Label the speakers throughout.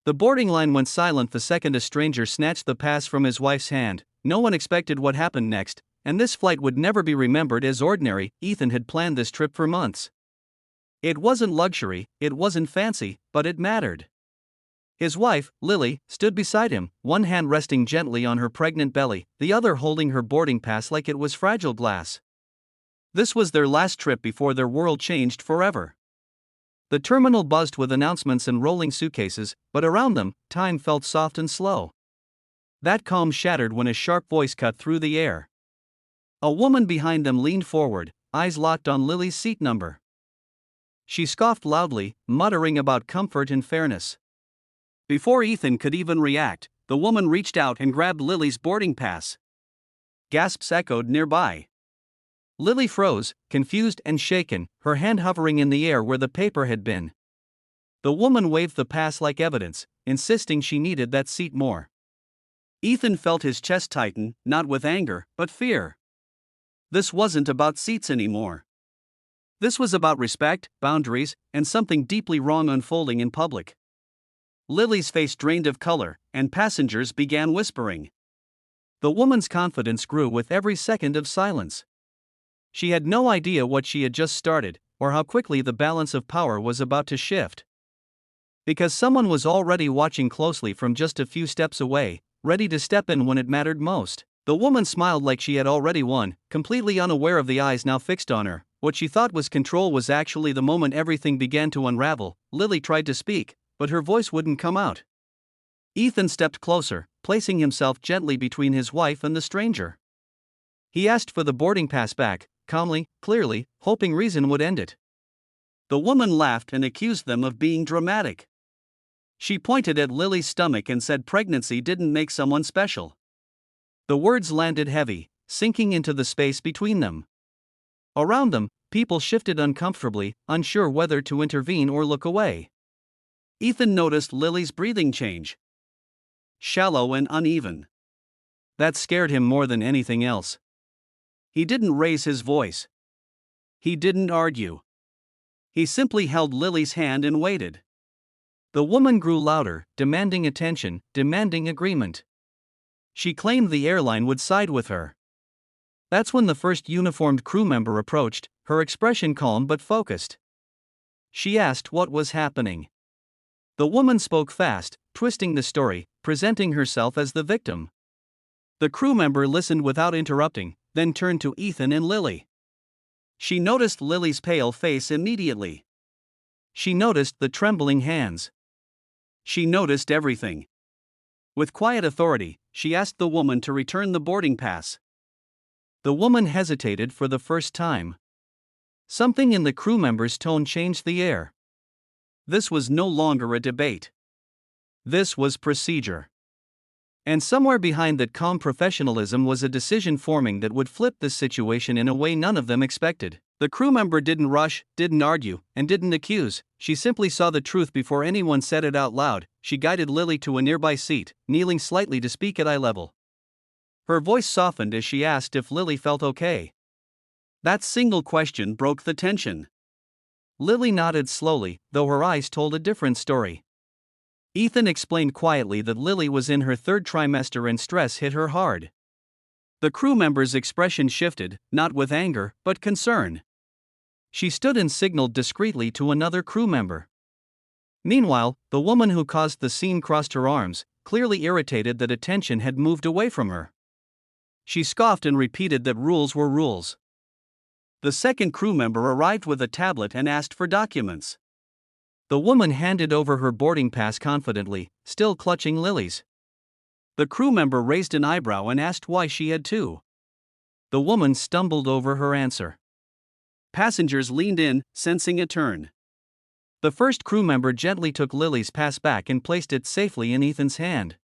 Speaker 1: The boarding line went silent the second a stranger snatched the pass from his wife's hand. No one expected what happened next, and this flight would never be remembered as ordinary. Ethan had planned this trip for months. It wasn't luxury, it wasn't fancy, but it mattered. His wife, Lily, stood beside him, one hand resting gently on her pregnant belly, the other holding her boarding pass like it was fragile glass. This was their last trip before their world changed forever. The terminal buzzed with announcements and rolling suitcases, but around them, time felt soft and slow. That calm shattered when a sharp voice cut through the air. A woman behind them leaned forward, eyes locked on Lily's seat number. She scoffed loudly, muttering about comfort and fairness. Before Ethan could even react, the woman reached out and grabbed Lily's boarding pass. Gasps echoed nearby. Lily froze, confused and shaken, her hand hovering in the air where the paper had been. The woman waved the pass like evidence, insisting she needed that seat more. Ethan felt his chest tighten, not with anger, but fear. This wasn't about seats anymore. This was about respect, boundaries, and something deeply wrong unfolding in public. Lily's face drained of color, and passengers began whispering. The woman's confidence grew with every second of silence. She had no idea what she had just started, or how quickly the balance of power was about to shift. Because someone was already watching closely from just a few steps away, ready to step in when it mattered most. The woman smiled like she had already won, completely unaware of the eyes now fixed on her. What she thought was control was actually the moment everything began to unravel. Lily tried to speak, but her voice wouldn't come out. Ethan stepped closer, placing himself gently between his wife and the stranger. He asked for the boarding pass back, calmly, clearly, hoping reason would end it. The woman laughed and accused them of being dramatic. She pointed at Lily's stomach and said pregnancy didn't make someone special. The words landed heavy, sinking into the space between them. Around them, people shifted uncomfortably, unsure whether to intervene or look away. Ethan noticed Lily's breathing change. Shallow and uneven. That scared him more than anything else. He didn't raise his voice. He didn't argue. He simply held Lily's hand and waited. The woman grew louder, demanding attention, demanding agreement. She claimed the airline would side with her. That's when the first uniformed crew member approached, her expression calm but focused. She asked what was happening. The woman spoke fast, twisting the story, presenting herself as the victim. The crew member listened without interrupting, then turned to Ethan and Lily. She noticed Lily's pale face immediately. She noticed the trembling hands. She noticed everything. With quiet authority, she asked the woman to return the boarding pass. The woman hesitated for the first time. Something in the crew member's tone changed the air. This was no longer a debate. This was procedure. And somewhere behind that calm professionalism was a decision forming that would flip this situation in a way none of them expected. The crew member didn't rush, didn't argue, and didn't accuse. She simply saw the truth before anyone said it out loud. She guided Lily to a nearby seat, kneeling slightly to speak at eye level. Her voice softened as she asked if Lily felt okay. That single question broke the tension. Lily nodded slowly, though her eyes told a different story. Ethan explained quietly that Lily was in her third trimester and stress hit her hard. The crew member's expression shifted, not with anger, but concern. She stood and signaled discreetly to another crew member. Meanwhile, the woman who caused the scene crossed her arms, clearly irritated that attention had moved away from her. She scoffed and repeated that rules were rules. The second crew member arrived with a tablet and asked for documents. The woman handed over her boarding pass confidently, still clutching Lily's. The crew member raised an eyebrow and asked why she had two. The woman stumbled over her answer. Passengers leaned in, sensing a turn. The first crew member gently took Lily's pass back and placed it safely in Ethan's hand.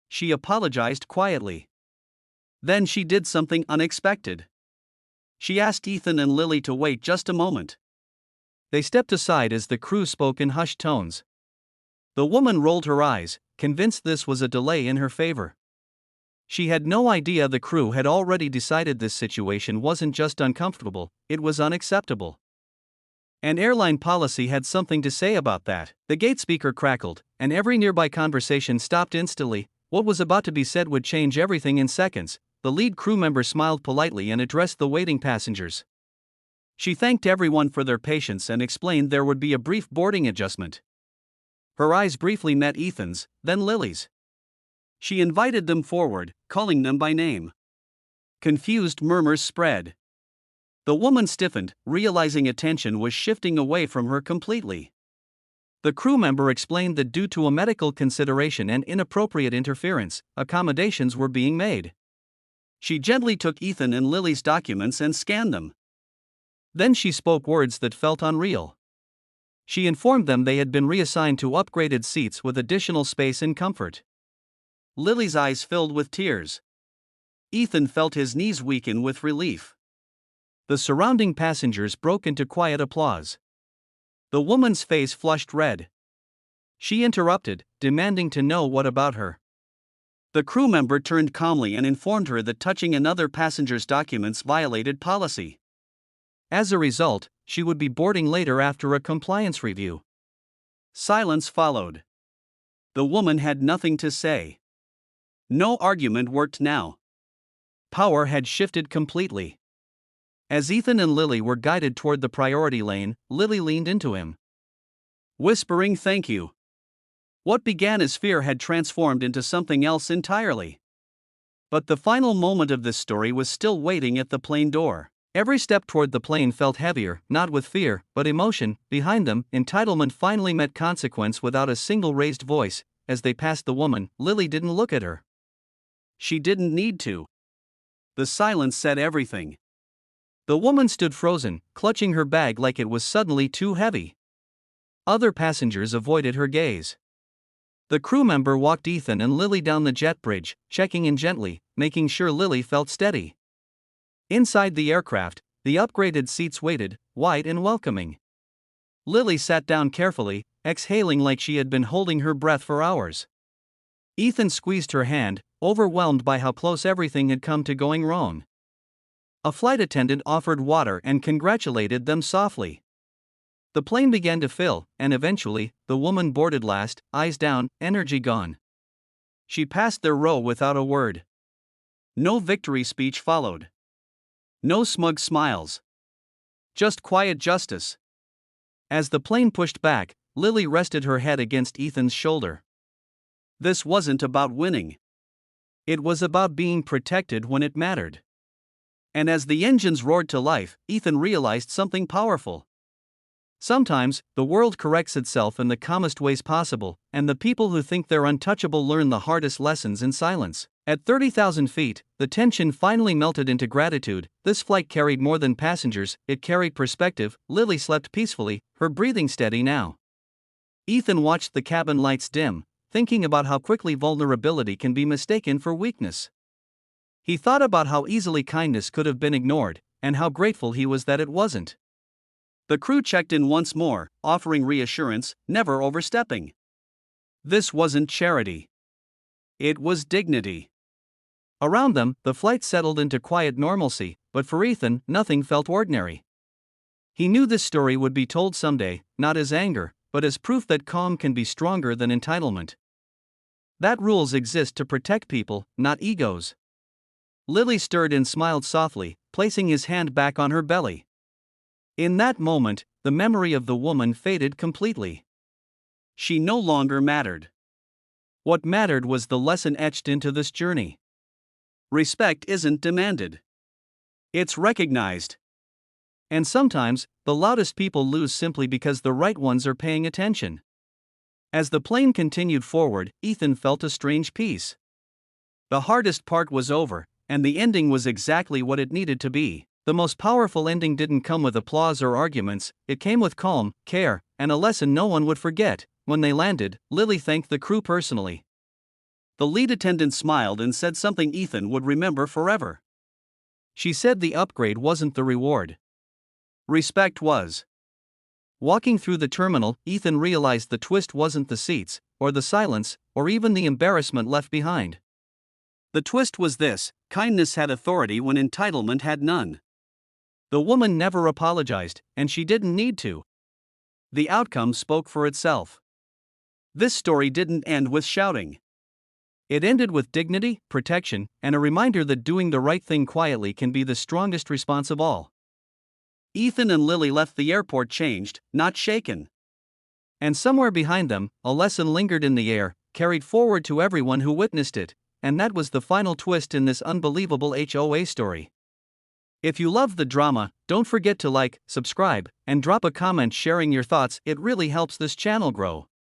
Speaker 1: She apologized quietly. Then she did something unexpected. She asked Ethan and Lily to wait just a moment. They stepped aside as the crew spoke in hushed tones. The woman rolled her eyes, convinced this was a delay in her favor. She had no idea the crew had already decided this situation wasn't just uncomfortable, it was unacceptable. And airline policy had something to say about that. The gate speaker crackled, and every nearby conversation stopped instantly. What was about to be said would change everything in seconds. The lead crew member smiled politely and addressed the waiting passengers. She thanked everyone for their patience and explained there would be a brief boarding adjustment. Her eyes briefly met Ethan's, then Lily's. She invited them forward, calling them by name. Confused murmurs spread. The woman stiffened, realizing attention was shifting away from her completely. The crew member explained that due to a medical consideration and inappropriate interference, accommodations were being made. She gently took Ethan and Lily's documents and scanned them. Then she spoke words that felt unreal. She informed them they had been reassigned to upgraded seats with additional space and comfort. Lily's eyes filled with tears. Ethan felt his knees weaken with relief. The surrounding passengers broke into quiet applause. The woman's face flushed red. She interrupted, demanding to know what about her. The crew member turned calmly and informed her that touching another passenger's documents violated policy. As a result, she would be boarding later after a compliance review. Silence followed. The woman had nothing to say. No argument worked now. Power had shifted completely. As Ethan and Lily were guided toward the priority lane, Lily leaned into him, whispering thank you. What began as fear had transformed into something else entirely. But the final moment of this story was still waiting at the plane door. Every step toward the plane felt heavier, not with fear, but emotion. Behind them, entitlement finally met consequence without a single raised voice. As they passed the woman, Lily didn't look at her. She didn't need to. The silence said everything. The woman stood frozen, clutching her bag like it was suddenly too heavy. Other passengers avoided her gaze. The crew member walked Ethan and Lily down the jet bridge, checking in gently, making sure Lily felt steady. Inside the aircraft, the upgraded seats waited, wide and welcoming. Lily sat down carefully, exhaling like she had been holding her breath for hours. Ethan squeezed her hand, overwhelmed by how close everything had come to going wrong. A flight attendant offered water and congratulated them softly. The plane began to fill, and eventually, the woman boarded last, eyes down, energy gone. She passed their row without a word. No victory speech followed. No smug smiles. Just quiet justice. As the plane pushed back, Lily rested her head against Ethan's shoulder. This wasn't about winning. It was about being protected when it mattered. And as the engines roared to life, Ethan realized something powerful. Sometimes, the world corrects itself in the calmest ways possible, and the people who think they're untouchable learn the hardest lessons in silence. At 30,000 feet, the tension finally melted into gratitude. This flight carried more than passengers, it carried perspective. Lily slept peacefully, her breathing steady now. Ethan watched the cabin lights dim, thinking about how quickly vulnerability can be mistaken for weakness. He thought about how easily kindness could have been ignored, and how grateful he was that it wasn't. The crew checked in once more, offering reassurance, never overstepping. This wasn't charity. It was dignity. Around them, the flight settled into quiet normalcy, but for Ethan, nothing felt ordinary. He knew this story would be told someday, not as anger, but as proof that calm can be stronger than entitlement. That rules exist to protect people, not egos. Lily stirred and smiled softly, placing his hand back on her belly. In that moment, the memory of the woman faded completely. She no longer mattered. What mattered was the lesson etched into this journey. Respect isn't demanded. It's recognized. And sometimes, the loudest people lose simply because the right ones are paying attention. As the plane continued forward, Ethan felt a strange peace. The hardest part was over, and the ending was exactly what it needed to be. The most powerful ending didn't come with applause or arguments, it came with calm, care, and a lesson no one would forget. When they landed, Lily thanked the crew personally. The lead attendant smiled and said something Ethan would remember forever. She said the upgrade wasn't the reward. Respect was. Walking through the terminal, Ethan realized the twist wasn't the seats, or the silence, or even the embarrassment left behind. The twist was this: kindness had authority when entitlement had none. The woman never apologized, and she didn't need to. The outcome spoke for itself. This story didn't end with shouting. It ended with dignity, protection, and a reminder that doing the right thing quietly can be the strongest response of all. Ethan and Lily left the airport changed, not shaken. And somewhere behind them, a lesson lingered in the air, carried forward to everyone who witnessed it, and that was the final twist in this unbelievable HOA story. If you love the drama, don't forget to like, subscribe, and drop a comment sharing your thoughts. It really helps this channel grow.